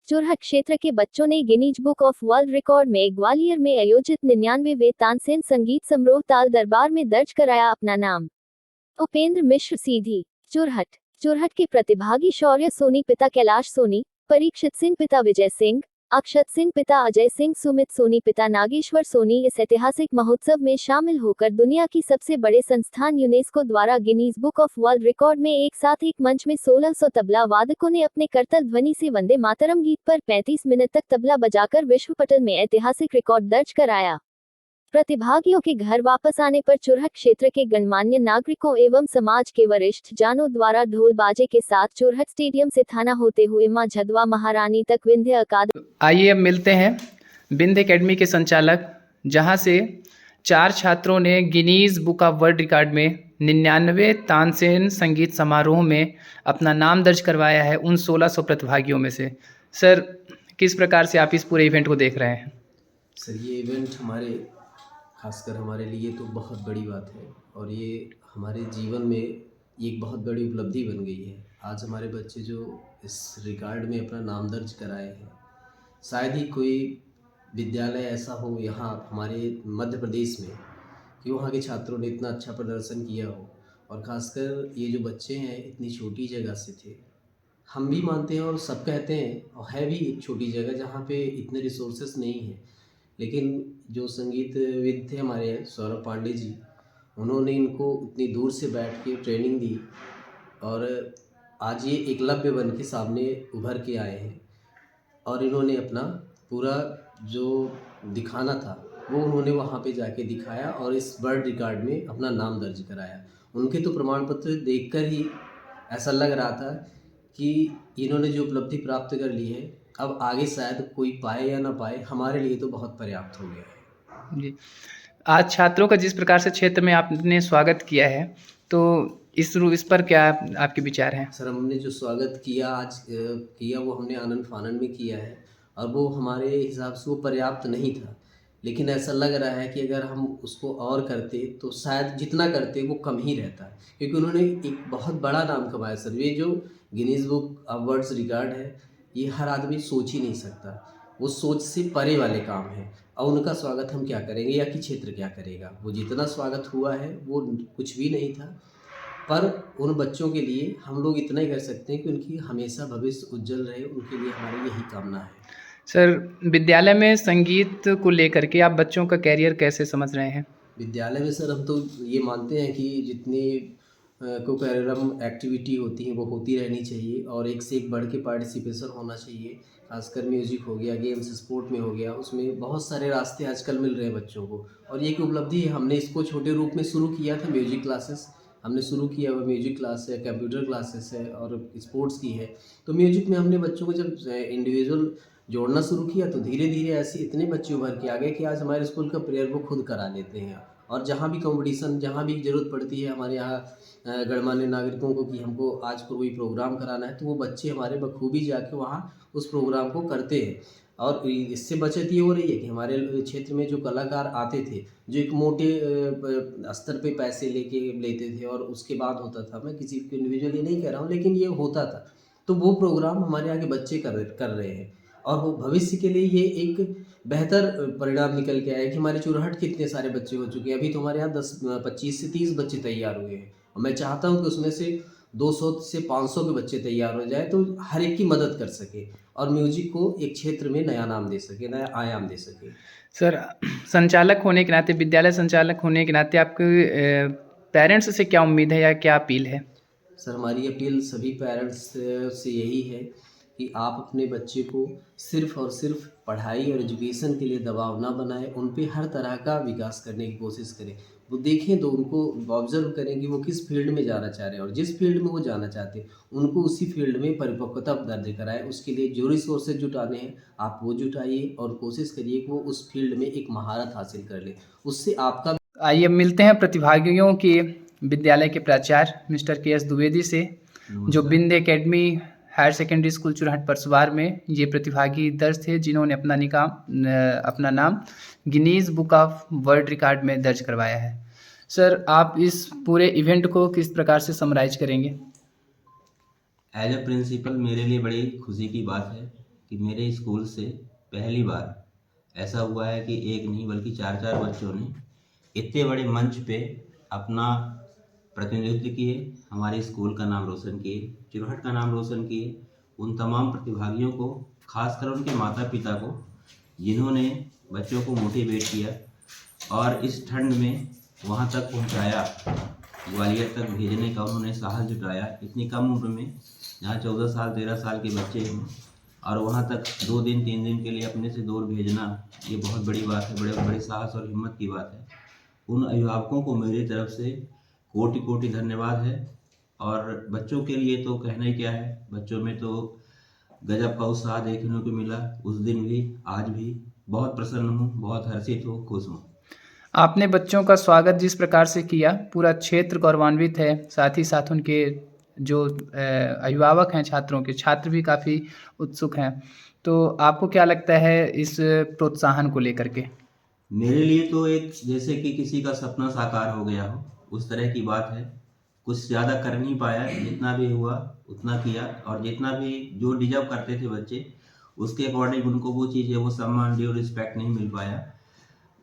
चुरहट क्षेत्र के बच्चों ने Guinness book of world record में ग्वालियर में आयोजित 99वें तानसेन संगीत समारोह ताल दरबार में दर्ज कराया अपना नाम। उपेंद्र मिश्र सीधी, चुरहट के प्रतिभागी शौर्य सोनी पिता कैलाश सोनी, परीक्षित सिंह पिता विजय सिंह, अक्षत सिंह पिता अजय सिंह, सुमित सोनी पिता नागेश्वर सोनी इस ऐतिहासिक महोत्सव में शामिल होकर दुनिया की सबसे बड़े संस्थान यूनेस्को द्वारा Guinness book of world record में एक साथ एक मंच में 1600 तबला वादकों ने अपने करतल ध्वनि से वंदे मातरम गीत पर 35 मिनट तक तबला बजाकर विश्व पटल में ऐतिहासिक रिकॉर्ड दर्ज कराया। प्रतिभागियों के घर वापस आने पर चुरहट क्षेत्र के गणमान्य नागरिकों एवं समाज के वरिष्ठ जानों द्वारा ढोल बाजे के साथ चुरहट स्टेडियम से थाना होते हुए मां झदवा महारानी तक विंध्य अकादमी। आइए अब मिलते हैं विंध्य एकेडमी के संचालक, जहां से 4 छात्रों ने Guinness book of world record में 99वें तानसेन संगीत समारोह में अपना नाम दर्ज करवाया है उन 1600 प्रतिभागियों में से। सर, किस प्रकार से आप इस पूरे इवेंट को देख रहे हैं? सर, ये इवेंट खासकर हमारे लिए तो बहुत बड़ी बात है और ये हमारे जीवन में एक बहुत बड़ी उपलब्धि बन गई है। आज हमारे बच्चे जो इस रिकॉर्ड में अपना नाम दर्ज कराए हैं, शायद ही कोई विद्यालय ऐसा हो यहाँ हमारे मध्य प्रदेश में कि वहाँ के छात्रों ने इतना अच्छा प्रदर्शन किया हो। और ख़ासकर ये जो बच्चे हैं इतनी छोटी जगह से थे। हम भी मानते हैं और सब कहते हैं, और है भी एक छोटी जगह जहाँ पे इतने रिसोर्सेस नहीं हैं, लेकिन जो संगीतविद थे हमारे सौरभ पांडे जी, उन्होंने इनको इतनी दूर से बैठ के ट्रेनिंग दी और आज ये एकलव्य बन के सामने उभर के आए हैं। और इन्होंने अपना पूरा जो दिखाना था वो उन्होंने वहाँ पे जाके दिखाया और इस वर्ल्ड रिकॉर्ड में अपना नाम दर्ज कराया। उनके तो प्रमाण पत्र देखकर ही ऐसा लग रहा था कि इन्होंने जो उपलब्धि प्राप्त कर ली है, अब आगे शायद कोई पाए या ना पाए, हमारे लिए तो बहुत पर्याप्त हो गया है। जी, आज छात्रों का जिस प्रकार से क्षेत्र में आपने स्वागत किया है, तो इस पर क्या आपके विचार हैं? सर, हमने जो स्वागत किया आज किया वो हमने आनंद फानन में किया है और वो हमारे हिसाब से वो पर्याप्त नहीं था, लेकिन ऐसा लग रहा है कि अगर हम उसको और करते तो शायद जितना करते वो कम ही रहता, क्योंकि उन्होंने एक बहुत बड़ा नाम कमाया। सर, ये जो Guinness book of world record है, ये हर आदमी सोच ही नहीं सकता, वो सोच से परे वाले काम है। और उनका स्वागत हम क्या करेंगे या कि क्षेत्र क्या करेगा? वो जितना स्वागत हुआ है वो कुछ भी नहीं था, पर उन बच्चों के लिए हम लोग इतना ही कर सकते हैं कि उनकी हमेशा भविष्य उज्जवल रहे, उनके लिए हमारी यही कामना है। सर, विद्यालय में संगीत को लेकर के आप बच्चों का कैरियर कैसे समझ रहे हैं? विद्यालय में सर हम तो ये मानते हैं कि जितनी को करिकुलम एक्टिविटी होती हैं वो होती रहनी चाहिए और एक से एक बढ़ के पार्टिसिपेशन होना चाहिए। खासकर म्यूजिक हो गया, गेम्स स्पोर्ट में हो गया, उसमें बहुत सारे रास्ते आजकल मिल रहे हैं बच्चों को और ये एक उपलब्धि है। हमने इसको छोटे रूप में शुरू किया था, म्यूजिक क्लासेस हमने शुरू किया हुआ, म्यूजिक क्लास है, कंप्यूटर क्लासेस है और स्पोर्ट्स की है। तो म्यूजिक में हमने बच्चों को जब इंडिविजुअल जोड़ना शुरू किया तो धीरे धीरे ऐसे इतने बच्चे उभर के आ गए कि आज हमारे स्कूल का प्रेयर वो खुद करा लेते हैं और जहाँ भी कंपटीशन, जहाँ भी ज़रूरत पड़ती है हमारे यहाँ गणमान्य नागरिकों को कि हमको आज कोई प्रोग्राम कराना है, तो वो बच्चे हमारे बखूबी जाके वहाँ उस प्रोग्राम को करते हैं। और इससे बचत ये हो रही है कि हमारे क्षेत्र में जो कलाकार आते थे, जो एक मोटे स्तर पे पैसे लेते थे और उसके बाद होता था, मैं किसी को इंडिविजुअली नहीं कह रहा हूँ लेकिन ये होता था, तो वो प्रोग्राम हमारे यहाँ के बच्चे कर रहे हैं और वो भविष्य के लिए ये एक बेहतर परिणाम निकल के आया है कि हमारे चुरहट के इतने सारे बच्चे हो चुके हैं। अभी तो हमारे यहाँ 25 से 30 बच्चे तैयार हुए हैं और मैं चाहता हूँ कि उसमें से 200 से 500 के बच्चे तैयार हो जाए, तो हर एक की मदद कर सके और म्यूजिक को एक क्षेत्र में नया नाम दे सके, नया आयाम दे सके। सर, संचालक होने के नाते, विद्यालय संचालक होने के नाते आपके पेरेंट्स से क्या उम्मीद है या क्या अपील है? सर, हमारी अपील सभी पेरेंट्स से यही है कि आप अपने बच्चे को सिर्फ़ और सिर्फ पढ़ाई और एजुकेशन के लिए दबाव ना बनाएं, उन पे हर तरह का विकास करने की कोशिश करें। वो देखें तो उनको ऑब्ज़र्व करें कि वो किस फील्ड में जाना चाह रहे हैं और जिस फील्ड में वो जाना चाहते हैं उनको उसी फील्ड में परिपक्वता दर्ज कराएं। उसके लिए जो रिसोर्सेज जुटाने हैं आप वो जुटाइए और कोशिश करिए कि वो उस फील्ड में एक महारत हासिल कर ले, उससे आपका। आइए मिलते हैं प्रतिभागियों के विद्यालय के प्राचार्य मिस्टर के एस द्विवेदी से, जो Vindhya academy higher secondary school Churhat Paraswar में ये प्रतिभागी दर्ज थे, जिन्होंने अपना नाम Guinness book of world record में दर्ज करवाया है। सर, आप इस पूरे इवेंट को किस प्रकार से समराइज करेंगे? एज ए प्रिंसिपल मेरे लिए बड़ी खुशी की बात है कि मेरे स्कूल से पहली बार ऐसा हुआ है कि एक नहीं बल्कि 4-4 बच्चों ने इतने बड़े मंच पे अपना प्रतिनिधित्व किए, हमारे स्कूल का नाम रोशन किए, चुरहट का नाम रोशन किए। उन तमाम प्रतिभागियों को, खासकर उनके माता-पिता को, जिन्होंने बच्चों को मोटिवेट किया और इस ठंड में वहाँ तक पहुँचाया, ग्वालियर तक भेजने का उन्होंने साहस जुटाया। इतनी कम उम्र में, जहाँ 14 साल 13 साल के बच्चे हैं और वहाँ तक 2 दिन 3 दिन के लिए अपने से दूर भेजना, ये बहुत बड़ी बात है, बड़े बड़े साहस और हिम्मत की बात है। उन अभिभावकों को मेरी तरफ से कोटि कोटि धन्यवाद है। और बच्चों के लिए तो कहना ही क्या है, बच्चों में तो गजब का उत्साह देखने को मिला। उस दिन भी आज भी बहुत प्रसन्न हूँ, बहुत हर्षित हूँ, खुश हूँ। आपने बच्चों का स्वागत जिस प्रकार से किया, पूरा क्षेत्र गौरवान्वित है। साथ ही साथ उनके जो अभिभावक हैं छात्रों के, छात्र भी काफ़ी उत्सुक हैं। तो आपको क्या लगता है इस प्रोत्साहन को लेकर के? मेरे लिए तो एक जैसे कि किसी का सपना साकार हो गया हो, उस तरह की बात है। कुछ ज़्यादा कर नहीं पाया, जितना भी हुआ उतना किया और जितना भी जो डिज़र्व करते थे बच्चे, उसके अकॉर्डिंग उनको वो चीज़ें, वो सम्मान, ड्यू रिस्पेक्ट नहीं मिल पाया।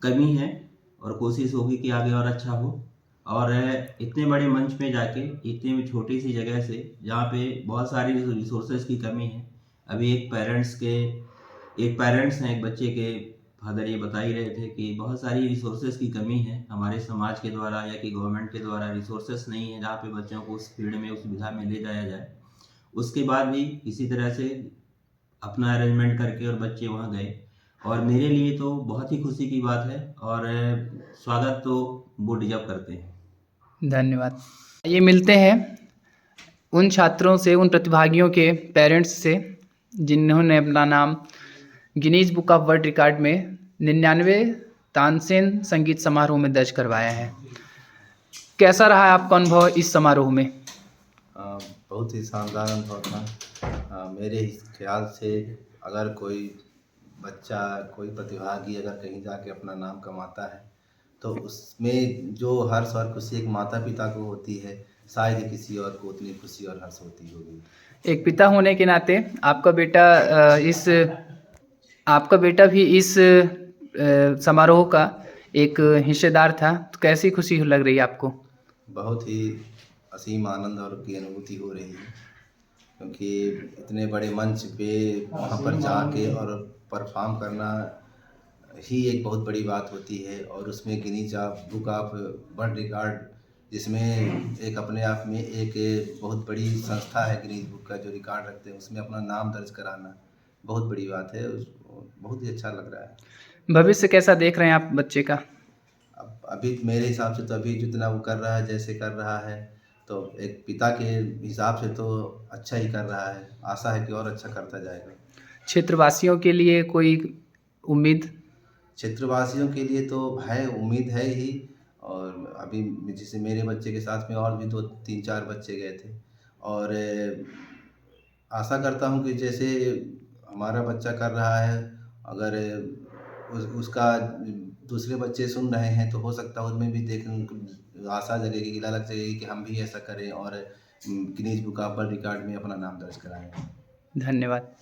कमी है और कोशिश होगी कि आगे और अच्छा हो। और इतने बड़े मंच पे जाके, इतने छोटी सी जगह से, जहाँ पे बहुत सारी रिसोर्सेज की कमी है। अभी एक पेरेंट्स हैं, एक बच्चे के फादर ये बता ही रहे थे कि बहुत सारी रिसोर्सेज की कमी है हमारे समाज के द्वारा या कि गवर्नमेंट के द्वारा रिसोर्सेज नहीं है जहाँ पे बच्चों को उस फील्ड में, उस विधा में ले जाया जाए। उसके बाद भी किसी तरह से अपना अरेंजमेंट करके और बच्चे वहाँ गए और मेरे लिए तो बहुत ही खुशी की बात है और स्वागत तो वो डिजर्व करते हैं। धन्यवाद। ये मिलते हैं उन छात्रों से, उन प्रतिभागियों के पेरेंट्स से जिन्होंने अपना नाम Guinness book of world record में 99 तानसेन संगीत समारोह में दर्ज करवाया है। कैसा रहा आपका अनुभव इस समारोह में? बहुत ही शानदार अनुभव था। मेरे ख्याल से अगर कोई बच्चा, कोई प्रतिभागी अगर कहीं जाके अपना नाम कमाता है तो उसमें जो हर्ष और खुशी एक माता पिता को होती है, शायद ही किसी और को उतनी खुशी और हर्ष होती होगी। एक पिता होने के नाते आपका बेटा भी इस समारोह का एक हिस्सेदार था, तो कैसी खुशी लग रही है आपको? बहुत ही असीम आनंद और की अनुभूति हो रही है, क्योंकि इतने बड़े मंच पे वहाँ पर जाके और परफॉर्म करना ही एक बहुत बड़ी बात होती है। और उसमें Guinness book of world record, जिसमें एक अपने आप में एक बहुत बड़ी संस्था है गिनीज बुक का, जो रिकॉर्ड रखते हैं, उसमें अपना नाम दर्ज कराना बहुत बड़ी बात है। बहुत ही अच्छा लग रहा है। भविष्य कैसा देख रहे हैं आप बच्चे का? अब अभी मेरे हिसाब से तो अभी जितना वो कर रहा है, जैसे कर रहा है, तो एक पिता के हिसाब से तो अच्छा ही कर रहा है। आशा है कि और अच्छा करता जाएगा। क्षेत्रवासियों के लिए कोई उम्मीद? क्षेत्रवासियों के लिए तो है, उम्मीद है ही। और अभी जैसे मेरे बच्चे के साथ में और भी 2-3-4 बच्चे गए थे और आशा करता हूँ कि जैसे हमारा बच्चा कर रहा है, अगर उसका दूसरे बच्चे सुन रहे हैं तो हो सकता है उनमें भी देख उनको आशा जगेगी, लालच जगेगी कि हम भी ऐसा करें और Guinness book of world record में अपना नाम दर्ज कराएं। धन्यवाद।